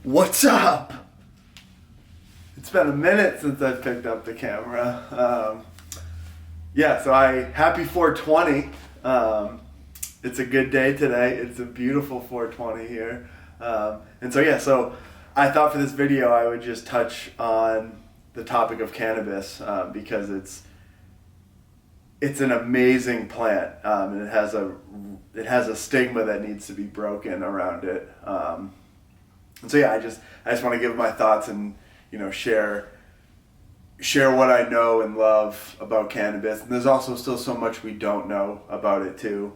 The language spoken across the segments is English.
What's up? It's been a minute since I picked up the camera. Happy 420. It's a good day today. It's a beautiful 420 here. So I thought for this video I would just touch on the topic of cannabis because it's an amazing plant and it has a stigma that needs to be broken around it. I just want to give my thoughts and share what I know and love about cannabis. And there's also still so much we don't know about it too.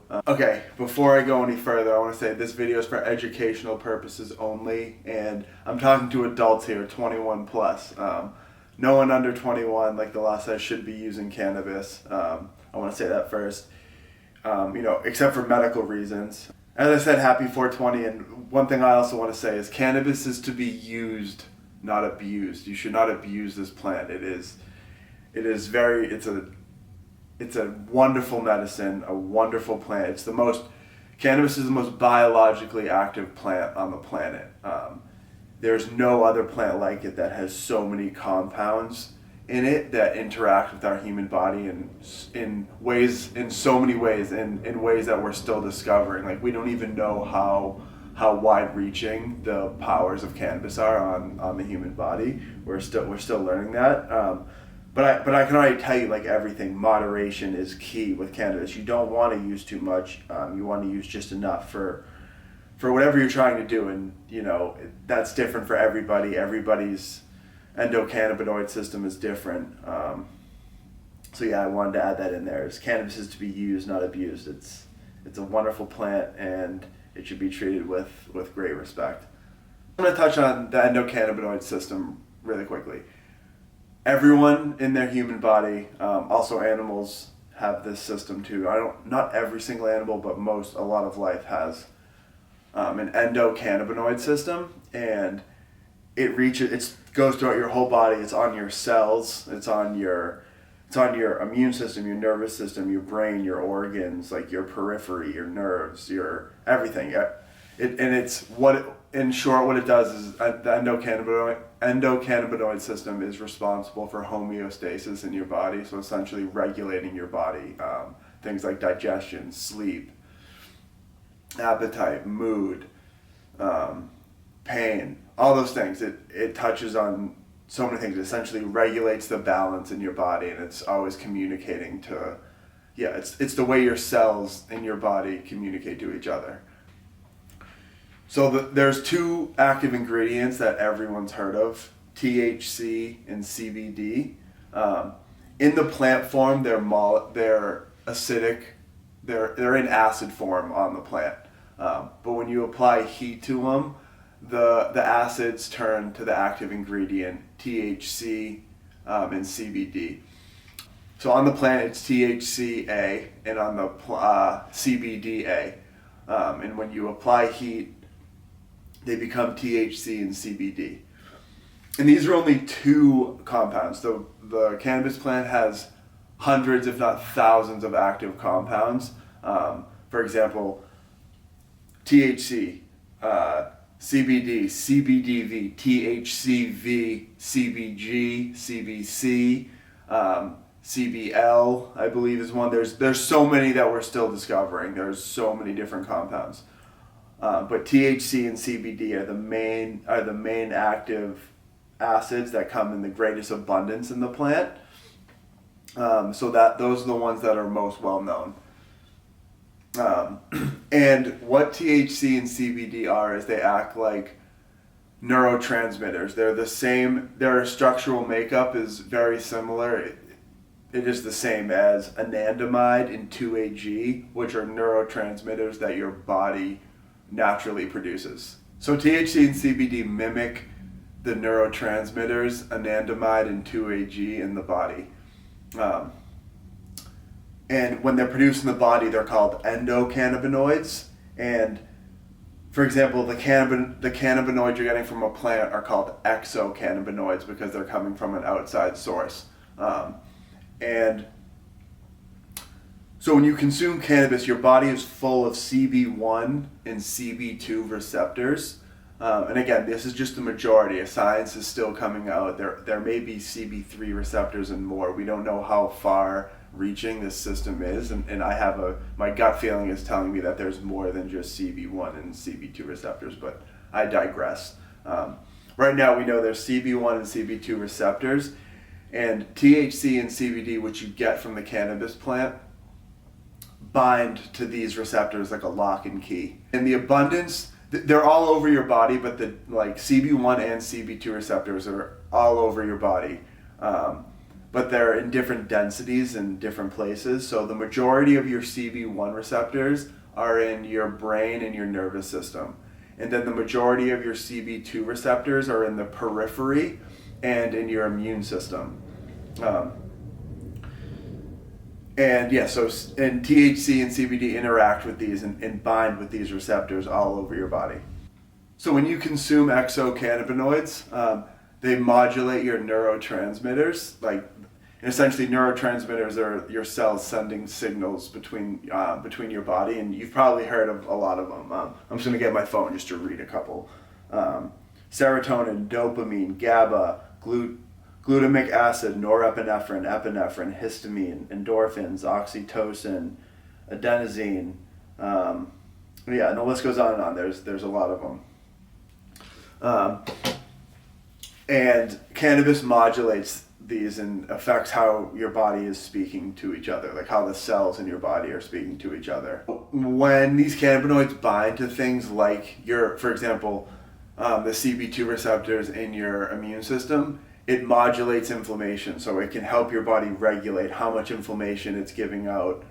Before I go any further, I want to say this video is for educational purposes only, and I'm talking to adults here, 21 plus. No one under 21, like the law says, should be using cannabis. I want to say that first. Except for medical reasons. As I said, happy 420, and one thing I also want to say is cannabis is to be used, not abused. You should not abuse this plant. It's a wonderful medicine, a wonderful plant. Cannabis is the most biologically active plant on the planet. There's no other plant like it that has so many compounds in it that interact with our human body in so many ways, in ways that we're still discovering. Like, we don't even know how wide-reaching the powers of cannabis are on the human body. We're still learning that. But I can already tell you, like everything, moderation is key with cannabis. You don't want to use too much. You want to use just enough for whatever you're trying to do, and that's different for everybody. Everybody's endocannabinoid system is different. I wanted to add that in there. Cannabis is to be used, not abused. It's a wonderful plant, and it should be treated with great respect. I'm going to touch on the endocannabinoid system really quickly. Everyone in their human body, also animals, have this system too. Not every single animal, but a lot of life has an endocannabinoid system, and it goes throughout your whole body. It's on your cells. It's on your immune system, your nervous system, your brain, your organs, like your periphery, your nerves, your everything. In short, what it does is the endocannabinoid system is responsible for homeostasis in your body. So essentially regulating your body, things like digestion, sleep, appetite, mood, pain, all those things. It touches on so many things. It essentially regulates the balance in your body, and it's always communicating to, it's the way your cells in your body communicate to each other. So there's two active ingredients that everyone's heard of, THC and CBD. In the plant form, they're acidic. They're in acid form on the plant. But when you apply heat to them, the acids turn to the active ingredient, THC and CBD. So on the plant, it's THCA, and on the CBDA. And when you apply heat, they become THC and CBD. And these are only two compounds. The cannabis plant has hundreds, if not thousands, of active compounds. For example, THC, CBD, CBDV, THCV, CBG, CBC, CBL, I believe is one. There's so many that we're still discovering. There's so many different compounds. But THC and CBD are the main active acids that come in the greatest abundance in the plant. So those are the ones that are most well known. And what THC and CBD are is they act like neurotransmitters. They're the same. Their structural makeup is very similar. It is the same as anandamide and 2-AG, which are neurotransmitters that your body naturally produces. So THC and CBD mimic the neurotransmitters anandamide and 2-AG in the body. And when they're produced in the body, they're called endocannabinoids. And for example, the cannabinoids you're getting from a plant are called exocannabinoids because they're coming from an outside source. And so when you consume cannabis, your body is full of CB1 and CB2 receptors. And again, this is just the majority. Science is still coming out. There may be CB3 receptors and more. We don't know how far reaching this system is, and my gut feeling is telling me that there's more than just CB1 and CB2 receptors, but I digress. Right now we know there's CB1 and CB2 receptors, and THC and CBD, which you get from the cannabis plant, bind to these receptors like a lock and key. And the abundance, they're all over your body, but the CB1 and CB2 receptors are all over your body. But they're in different densities in different places. So the majority of your CB1 receptors are in your brain and your nervous system. And then the majority of your CB2 receptors are in the periphery and in your immune system. And THC and CBD interact with these and bind with these receptors all over your body. So when you consume exocannabinoids, they modulate your neurotransmitters. And essentially, neurotransmitters are your cells sending signals between your body, and you've probably heard of a lot of them. I'm just going to get my phone just to read a couple. Serotonin, dopamine, GABA, glutamic acid, norepinephrine, epinephrine, histamine, endorphins, oxytocin, adenosine. And the list goes on and on. There's a lot of them. And cannabis modulates these and affects how your body is speaking to each other, like how the cells in your body are speaking to each other. When these cannabinoids bind to things like for example, the CB2 receptors in your immune system, it modulates inflammation. So it can help your body regulate how much inflammation it's giving out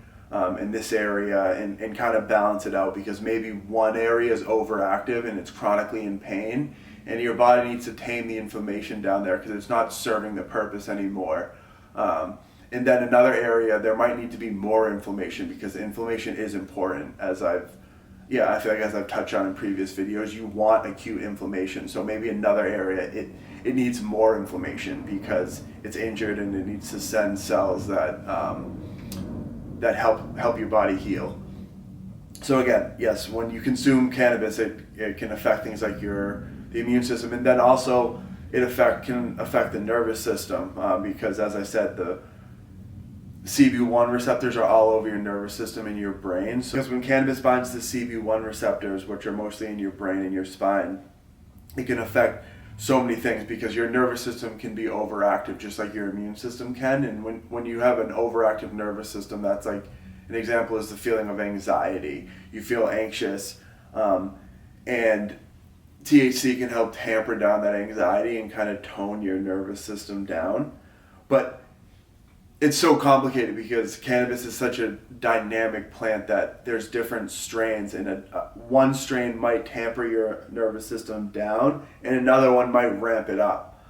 in this area and kind of balance it out, because maybe one area is overactive and it's chronically in pain, and your body needs to tame the inflammation down there because it's not serving the purpose anymore. And then another area, there might need to be more inflammation, because inflammation is important. I feel like as I've touched on in previous videos, you want acute inflammation. So maybe another area, it needs more inflammation because it's injured and it needs to send cells that help your body heal. So again, yes, when you consume cannabis, it can affect things like the immune system, and then also it can affect the nervous system because, as I said, the CB1 receptors are all over your nervous system and your brain. So because when cannabis binds to CB1 receptors, which are mostly in your brain and your spine, it can affect so many things, because your nervous system can be overactive just like your immune system can. And when you have an overactive nervous system, that's like, an example is the feeling of anxiety. You feel anxious, and THC can help tamper down that anxiety and kind of tone your nervous system down. But it's so complicated because cannabis is such a dynamic plant that there's different strains, and one strain might tamper your nervous system down and another one might ramp it up.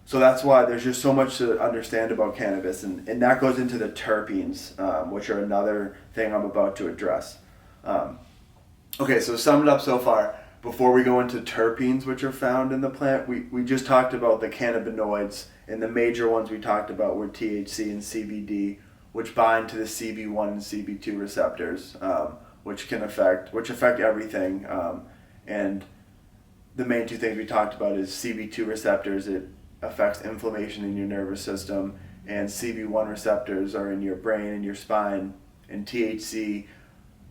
So that's why there's just so much to understand about cannabis, and that goes into the terpenes, which are another thing I'm about to address. Okay, so sum it up so far. Before we go into terpenes, which are found in the plant, we just talked about the cannabinoids, and the major ones we talked about were THC and CBD, which bind to the CB1 and CB2 receptors, which affect everything. And the main two things we talked about is CB2 receptors. It affects inflammation in your nervous system, and CB1 receptors are in your brain and your spine, and THC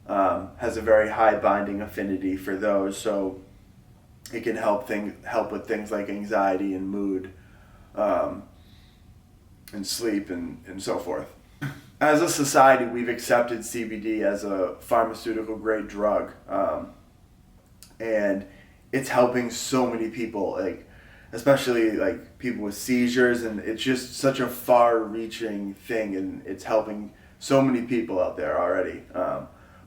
has a very high binding affinity for those, so it can help with things like anxiety and mood, and sleep and so forth. As a society, we've accepted CBD as a pharmaceutical grade drug, and it's helping so many people, especially people with seizures, and it's just such a far-reaching thing, and it's helping so many people out there already.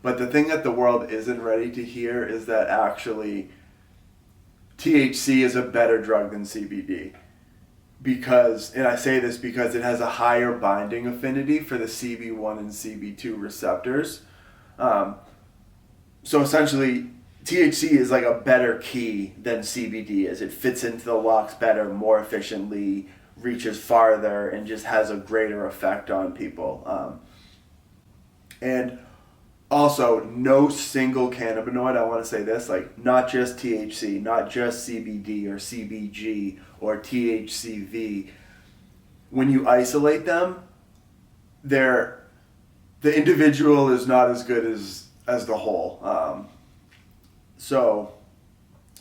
But the thing that the world isn't ready to hear is that actually THC is a better drug than CBD. And I say this because it has a higher binding affinity for the CB1 and CB2 receptors. So essentially, THC is like a better key than CBD is. It fits into the locks better, more efficiently, reaches farther, and just has a greater effect on people. And Also, no single cannabinoid, I want to say this, like not just THC, not just CBD or CBG or THCV. When you isolate them, the individual is not as good as the whole. So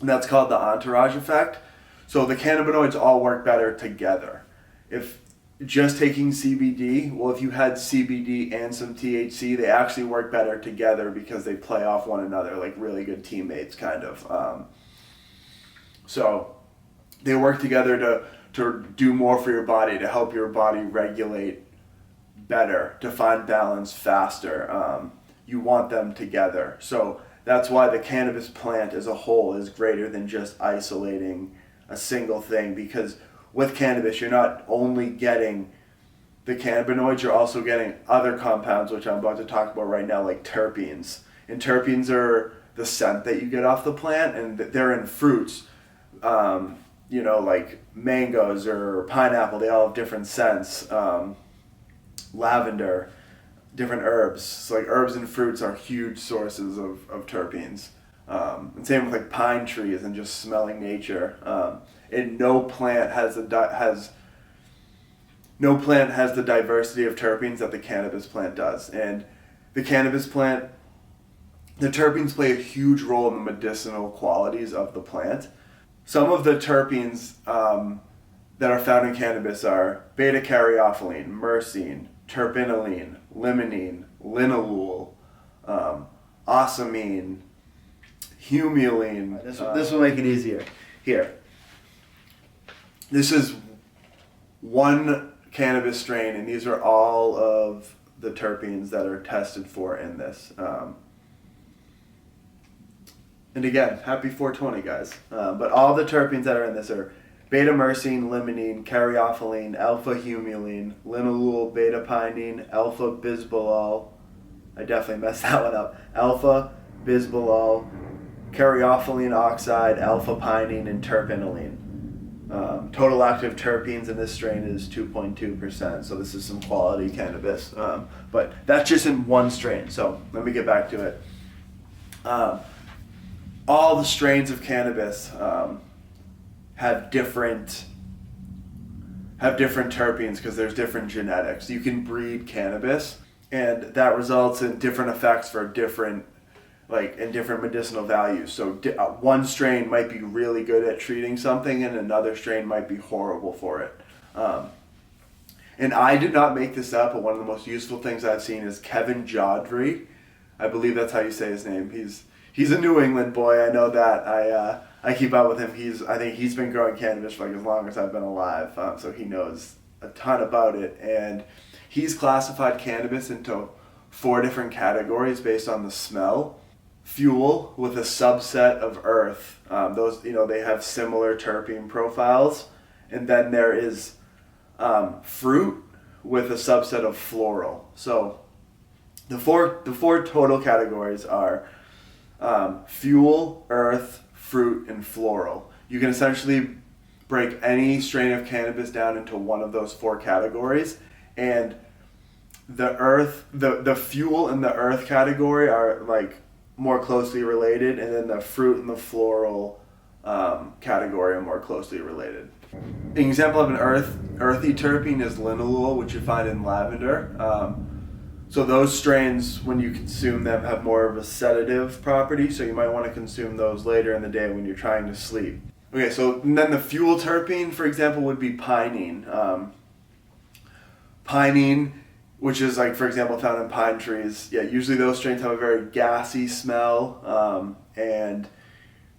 that's called the entourage effect. So the cannabinoids all work better together. If just taking CBD, well, if you had CBD and some THC, they actually work better together because they play off one another like really good teammates, kind of. So they work together to do more for your body, to help your body regulate better, to find balance faster. You want them together. So that's why the cannabis plant as a whole is greater than just isolating a single thing, because with cannabis, you're not only getting the cannabinoids, you're also getting other compounds, which I'm about to talk about right now, like terpenes. And terpenes are the scent that you get off the plant, and they're in fruits, like mangoes or pineapple. They all have different scents. Lavender, different herbs. So like herbs and fruits are huge sources of terpenes. And same with like pine trees and just smelling nature. And no plant has the diversity of terpenes that the cannabis plant does. And the cannabis plant, the terpenes play a huge role in the medicinal qualities of the plant. Some of the terpenes that are found in cannabis are beta-caryophyllene, myrcene, terpinolene, limonene, linalool, ocimene, humulene. This will make it easier. Here. This is one cannabis strain, and these are all of the terpenes that are tested for in this. And again, happy 420, guys. But all the terpenes that are in this are beta-myrcene, limonene, caryophyllene, alpha-humulene, linalool, beta-pinene, alpha-bisbolol. I definitely messed that one up. Alpha-bisbolol, caryophyllene oxide, alpha-pinene, and terpinolene. Total active terpenes in this strain is 2.2%, so this is some quality cannabis. But that's just in one strain, so let me get back to it. All the strains of cannabis have different terpenes because there's different genetics. You can breed cannabis, and that results in different effects for different medicinal values. So one strain might be really good at treating something, and another strain might be horrible for it. And I did not make this up, but one of the most useful things I've seen is Kevin Jodrey. I believe that's how you say his name. He's a New England boy. I know that. I keep up with him. I think he's been growing cannabis for like as long as I've been alive, so he knows a ton about it. And he's classified cannabis into 4 different categories based on the smell. Fuel with a subset of earth. Those, they have similar terpene profiles. And then there is fruit with a subset of floral. So the four total categories are fuel, earth, fruit, and floral. You can essentially break any strain of cannabis down into one of those 4 categories, and the fuel and the earth category are like more closely related, and then the fruit and the floral category are more closely related. An example of an earthy terpene is linalool, which you find in lavender. So those strains, when you consume them, have more of a sedative property, so you might want to consume those later in the day when you're trying to sleep. Okay, so then the fuel terpene, for example, would be pinene. Pinene, which is like, for example, found in pine trees. Yeah, usually those strains have a very gassy smell, and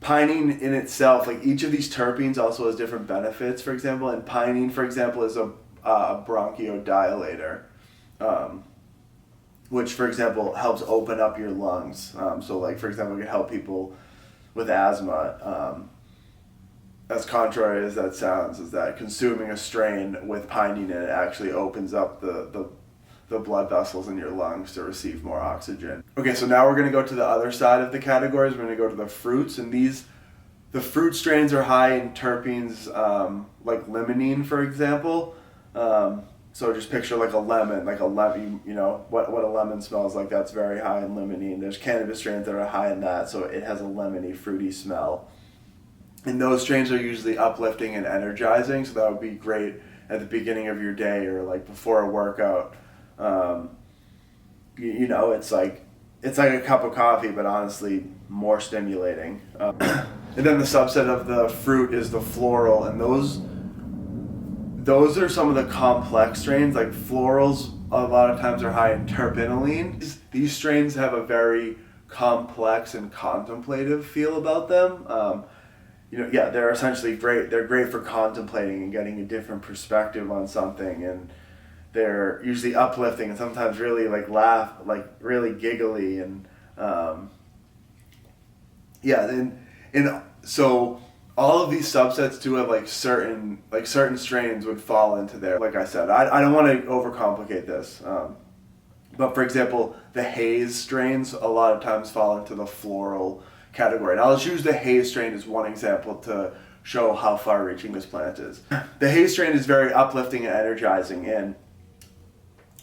pinene in itself, like each of these terpenes also has different benefits, for example, and pinene, for example, is a bronchodilator. Which, for example, helps open up your lungs. So, like, for example, it can help people with asthma. As contrary as that sounds, is that consuming a strain with pinene in it actually opens up the blood vessels in your lungs to receive more oxygen. Okay, so now we're going to go to the other side of the categories. We're going to go to the fruits, and the fruit strains are high in terpenes, like limonene, for example. So just picture like a lemon, you know, what a lemon smells like, that's very high in limonene. There's cannabis strains that are high in that, so it has a lemony, fruity smell. And those strains are usually uplifting and energizing, so that would be great at the beginning of your day or like before a workout. You know, it's like a cup of coffee, but honestly more stimulating. And then the subset of the fruit is the floral, and those are some of the complex strains. Like florals a lot of times are high in terpinolene. These strains have a very complex and contemplative feel about them. You know, yeah, they're essentially great. They're great for contemplating and getting a different perspective on something, and they're usually uplifting and sometimes really really giggly, and and so all of these subsets too have certain strains would fall into there. Like I said, I don't want to overcomplicate this, but for example, the haze strains a lot of times fall into the floral category. And I'll just use the haze strain as one example to show how far-reaching this plant is. The haze strain is very uplifting and energizing, and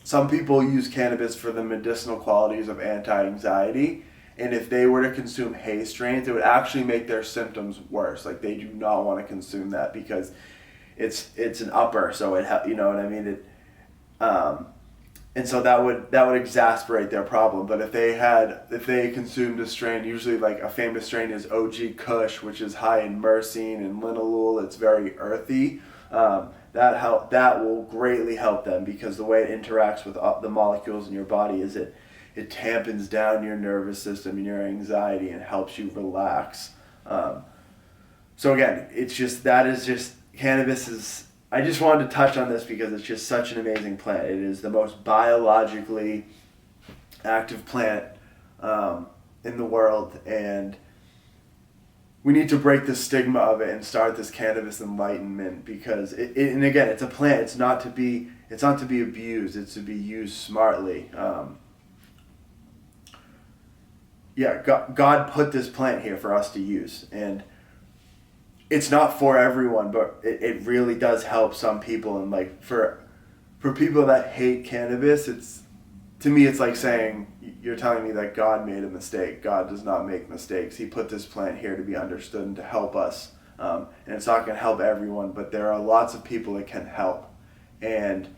some people use cannabis for the medicinal qualities of anti-anxiety, and if they were to consume haze strains, it would actually make their symptoms worse. Like, they do not want to consume that because it's an upper, so you know what I mean? And so that would exasperate their problem. But if they consumed a strain, usually like a famous strain is OG Kush, which is high in myrcene and linalool. It's very earthy. That will greatly help them, because the way it interacts with the molecules in your body is it tampons down your nervous system and your anxiety and helps you relax. So again, cannabis is. I just wanted to touch on this because it's just such an amazing plant. It is the most biologically active plant in the world, and we need to break the stigma of it and start this cannabis enlightenment, because and again, it's a plant. It's not to be abused. It's to be used smartly. God put this plant here for us to use, and it's not for everyone, but it really does help some people. And like for people that hate cannabis, to me it's like saying, you're telling me that God made a mistake. God does not make mistakes. He put this plant here to be understood and to help us. And it's not going to help everyone, but there are lots of people it can help. And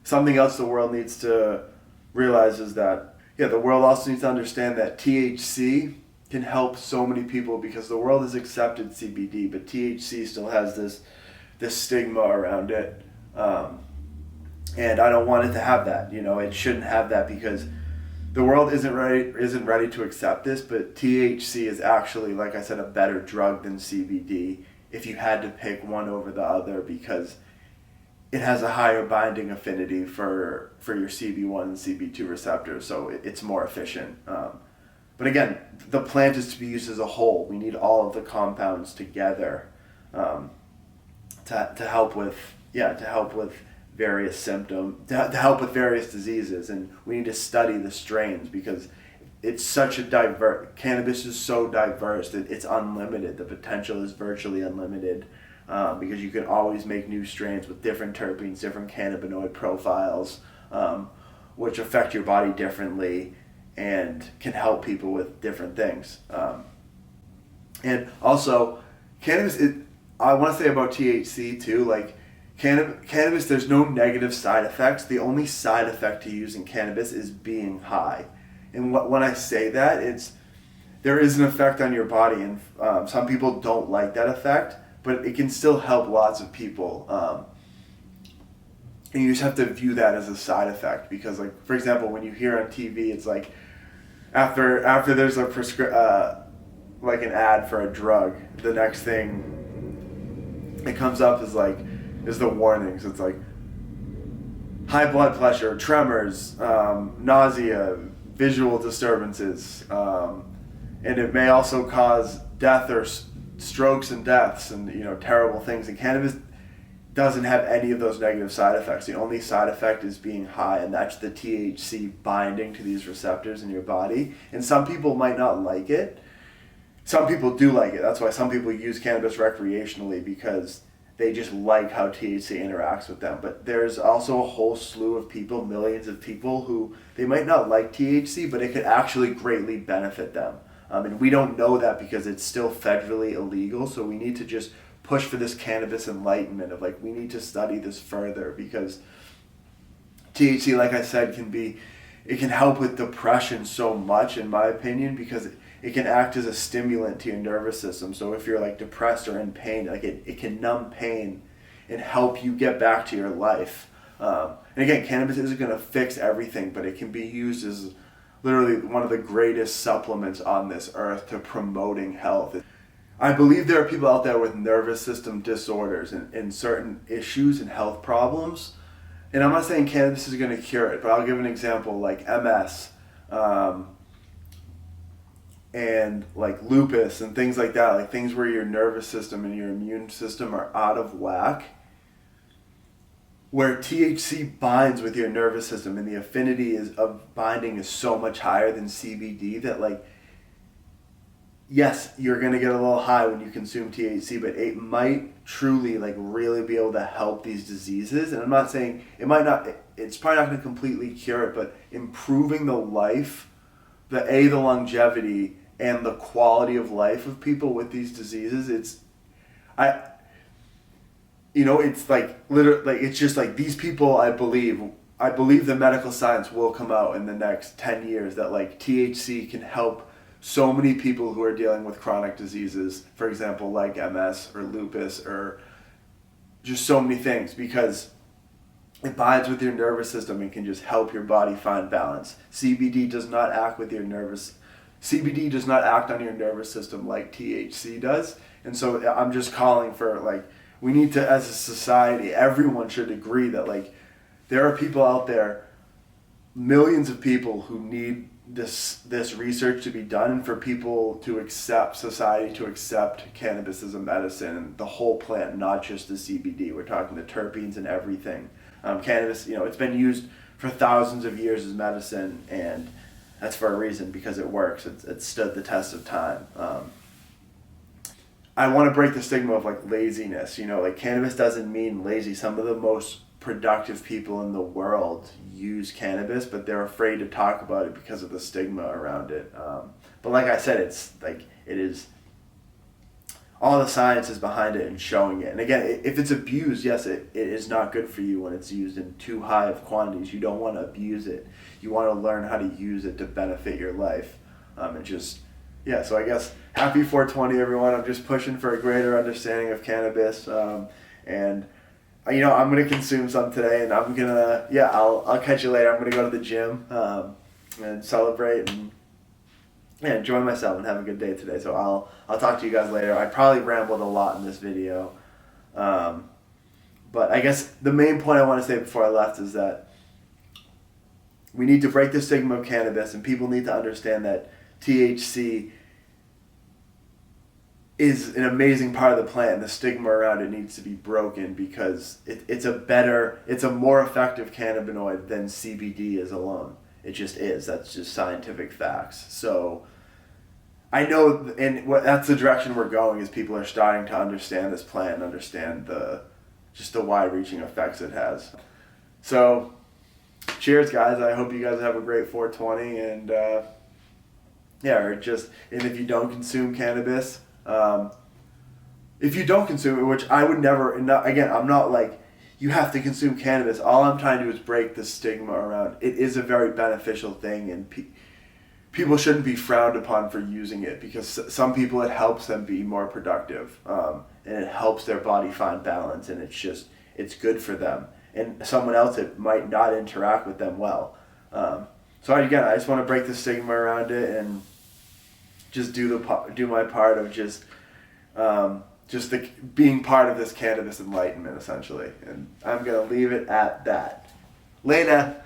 something else the world needs to realize is that, the world also needs to understand that THC can help so many people, because the world has accepted CBD, but THC still has this stigma around it. And I don't want it to have that. It shouldn't have that, because the world isn't ready to accept this, but THC is actually, like I said, a better drug than CBD if you had to pick one over the other, because it has a higher binding affinity for your CB1 and CB2 receptors, so it's more efficient. But again, the plant is to be used as a whole. We need all of the compounds together to help with various symptoms, to help with various diseases. And we need to study the strains, because it's such a cannabis is so diverse that it's unlimited. The potential is virtually unlimited, because you can always make new strains with different terpenes, different cannabinoid profiles, which affect your body differently and can help people with different things. And also, cannabis, I want to say about THC too, like cannabis, there's no negative side effects. The only side effect to using cannabis is being high. And when I say that, there is an effect on your body, and some people don't like that effect, but it can still help lots of people. And you just have to view that as a side effect, because, like, for example, when you hear on TV, it's like, after there's a like an ad for a drug, the next thing that comes up is the warnings. It's like high blood pressure, tremors, nausea, visual disturbances, and it may also cause death or strokes and deaths and terrible things. And cannabis doesn't have any of those negative side effects. The only side effect is being high, and that's the THC binding to these receptors in your body. And some people might not like it. Some people do like it. That's why some people use cannabis recreationally, because they just like how THC interacts with them. But there's also a whole slew of people, millions of people, who they might not like THC, but it could actually greatly benefit them. And we don't know that because it's still federally illegal, so we need to just push for this cannabis enlightenment of like, we need to study this further, because THC, like I said, it can help with depression so much, in my opinion, because it can act as a stimulant to your nervous system. So if you're like depressed or in pain, like it can numb pain and help you get back to your life. And again, cannabis isn't going to fix everything, but it can be used as literally one of the greatest supplements on this earth to promoting health. I believe there are people out there with nervous system disorders and certain issues and health problems. And I'm not saying cannabis is going to cure it, but I'll give an example like MS. And like lupus and things like that, like things where your nervous system and your immune system are out of whack, where THC binds with your nervous system and the affinity of binding is so much higher than CBD that, like, yes, you're going to get a little high when you consume THC, but it might truly like really be able to help these diseases. And I'm not saying it's probably not going to completely cure it, but improving the life, the longevity and the quality of life of people with these diseases, it's like literally, like, it's just like these people, I believe the medical science will come out in the next 10 years that like THC can help so many people who are dealing with chronic diseases, for example, like MS or lupus or just so many things, because it binds with your nervous system and can just help your body find balance. CBD does not act on your nervous system like THC does. And so I'm just calling for, like, we need to, as a society, everyone should agree that like there are people out there, millions of people, who need this research to be done, and for society to accept cannabis as a medicine and the whole plant, not just the CBD. We're talking the terpenes and everything. Cannabis, it's been used for thousands of years as medicine, and that's for a reason, because it works. It's stood the test of time. I want to break the stigma of like laziness. Like cannabis doesn't mean lazy. Some of the most productive people in the world use cannabis, but they're afraid to talk about it because of the stigma around it. But like I said, it's like, it is, all the science is behind it and showing it. And again, if it's abused, yes, it is not good for you when it's used in too high of quantities. You don't want to abuse it. You want to learn how to use it to benefit your life. So I guess happy 420, everyone. I'm just pushing for a greater understanding of cannabis. And I'm going to consume some today, and I'm going to, I'll catch you later. I'm going to go to the gym and celebrate and enjoy myself and have a good day today. So I'll talk to you guys later. I probably rambled a lot in this video. But I guess the main point I want to say before I left is that we need to break the stigma of cannabis, and people need to understand that THC is an amazing part of the plant, and the stigma around it needs to be broken, because it's a more effective cannabinoid than CBD is alone. It just is. That's just scientific facts. So I know, and that's the direction we're going, is people are starting to understand this plant and understand the wide-reaching effects it has. So cheers, guys. I hope you guys have a great 420, and and if you don't consume cannabis, if you don't consume it, which I would never, and again, I'm not like, you have to consume cannabis. All I'm trying to do is break the stigma around. It is a very beneficial thing, and people shouldn't be frowned upon for using it, because some people, it helps them be more productive, and it helps their body find balance, and it's good for them. And someone else, it might not interact with them well. So again, I just want to break the stigma around it and just do my part of being part of this cannabis enlightenment, essentially. And I'm going to leave it at that. Later.